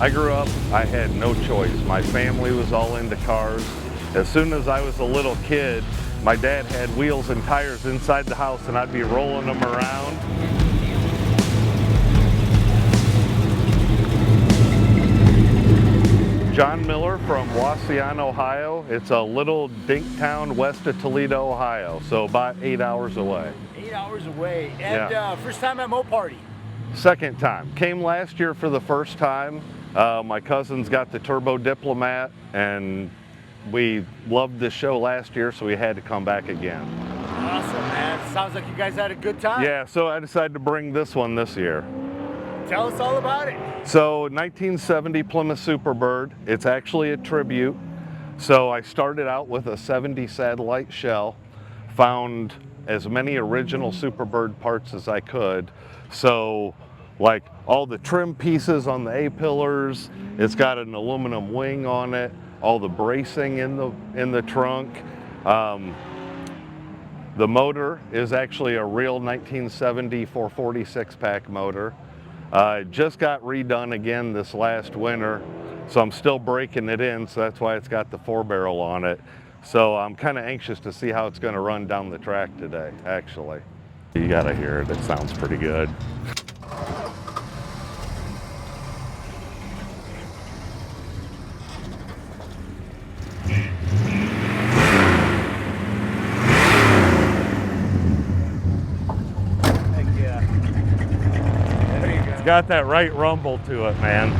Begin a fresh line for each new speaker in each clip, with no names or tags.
I grew up, I had no choice. My family was all into cars. As soon as I was a little kid, my dad had wheels and tires inside the house and I'd be rolling them around. John Miller from Wauseon, Ohio. It's a little dink town west of Toledo, Ohio, so about 8 hours away.
8 hours away. And first time at MoParty?
Second time. Came last year for the first time. My cousins got the Turbo Diplomat, and we loved this show last year, so we had to come back again.
Awesome, man. Sounds like you guys had a good time.
Yeah, so I decided to bring this one this year.
Tell us all about it.
So 1970 Plymouth Superbird. It's actually a tribute. So I started out with a 70 satellite shell, found as many original Superbird parts as I could. So like all the trim pieces on the A-pillars, it's got an aluminum wing on it, all the bracing in the trunk. The motor is actually a real 1970 440 6-pack motor. It just got redone again this last winter, so I'm still breaking it in, so that's why it's got the 4-barrel on it. So I'm kind of anxious to see how it's going to run down the track today, actually. You gotta hear it, it sounds pretty good. It's got that right rumble to it, man.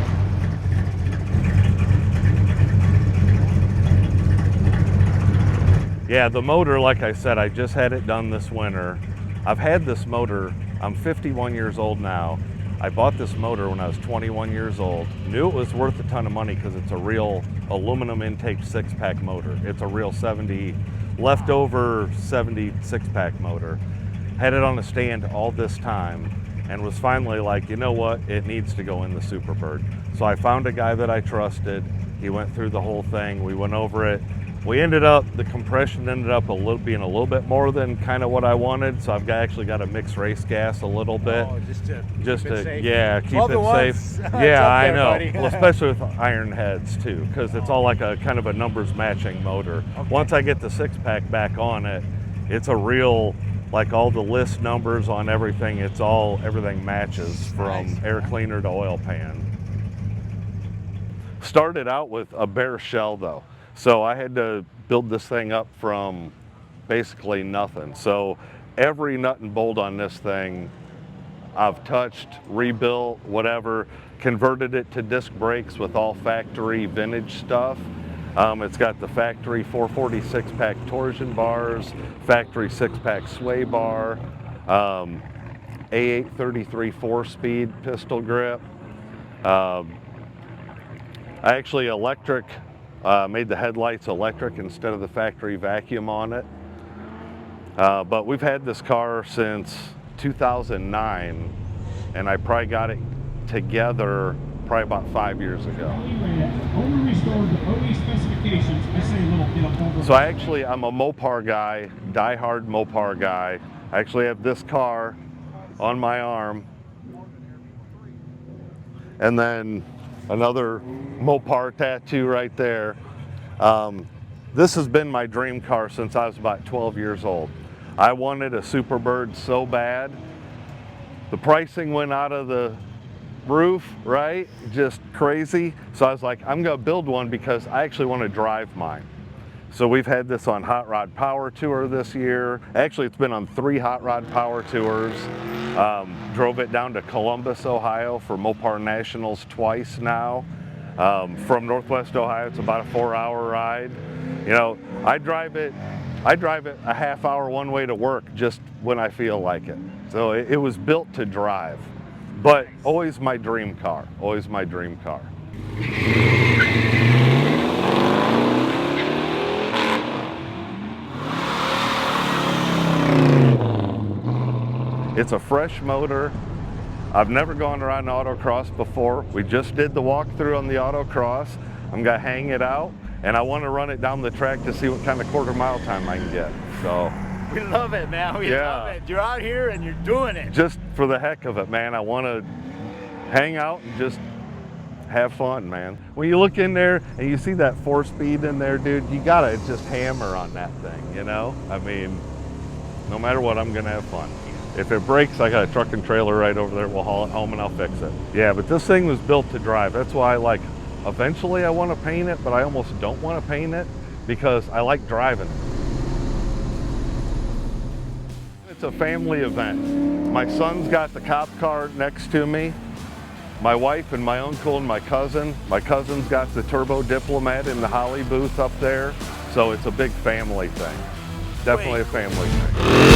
Yeah, the motor, like I said, I just had it done this winter. I've had this motor, I'm 51 years old now. I bought this motor when I was 21 years old. Knew it was worth a ton of money because it's a real aluminum intake 6-pack motor. It's a real leftover 70 6-pack motor. Had it on a stand all this time and was finally like, you know what, it needs to go in the Superbird. So I found a guy that I trusted. He went through the whole thing. We went over it. The compression ended up being a little bit more than kind of what I wanted. So actually got to mix race gas a little bit.
Oh, just to keep it safe.
Yeah, keep it safe. Yeah, I know. Well, especially with iron heads too, because it's all like a kind of a numbers matching motor. Okay. Once I get the 6-pack back on it, it's a real, like all the list numbers on everything, everything matches from air cleaner to oil pan. Started out with a bare shell though. So I had to build this thing up from basically nothing. So every nut and bolt on this thing I've touched, rebuilt, whatever, converted it to disc brakes with all factory vintage stuff. It's got the factory 440 6-pack torsion bars, factory 6-pack sway bar, A8 33 4-speed pistol grip. I actually made the headlights electric instead of the factory vacuum on it. But we've had this car since 2009, and I probably got it together probably about 5 years ago. So I'm a Mopar guy, die-hard Mopar guy. I actually have this car on my arm, and then another Mopar tattoo right there. This has been my dream car since I was about 12 years old. I wanted a Superbird so bad. The pricing went out of the roof, right? Just crazy. So I was like, I'm gonna build one because I actually want to drive mine. So we've had this on Hot Rod Power Tour this year. Actually, it's been on 3 Hot Rod Power Tours. Drove it down to Columbus, Ohio for Mopar Nationals twice now. From Northwest Ohio, it's about a 4-hour ride. You know, I drive it a half-hour one way to work just when I feel like it. So it was built to drive, but always my dream car, always my dream car. It's a fresh motor. I've never gone around an autocross before. We just did the walkthrough on the autocross. I'm gonna hang it out, and I want to run it down the track to see what kind of quarter-mile time I can get. So
we love it, man. We love it. You're out here and you're doing it.
Just for the heck of it, man. I want to hang out and just have fun, man. When you look in there and you see that 4-speed in there, dude, you gotta just hammer on that thing, you know? I mean, no matter what, I'm gonna have fun. If it breaks, I got a truck and trailer right over there. We'll haul it home and I'll fix it. Yeah, but this thing was built to drive. That's why, like, eventually I want to paint it, but I almost don't want to paint it because I like driving it. It's a family event. My son's got the cop car next to me. My wife and my uncle and my cousin. My cousin's got the Turbo Diplomat in the Holly booth up there. So it's a big family thing. Definitely a family thing.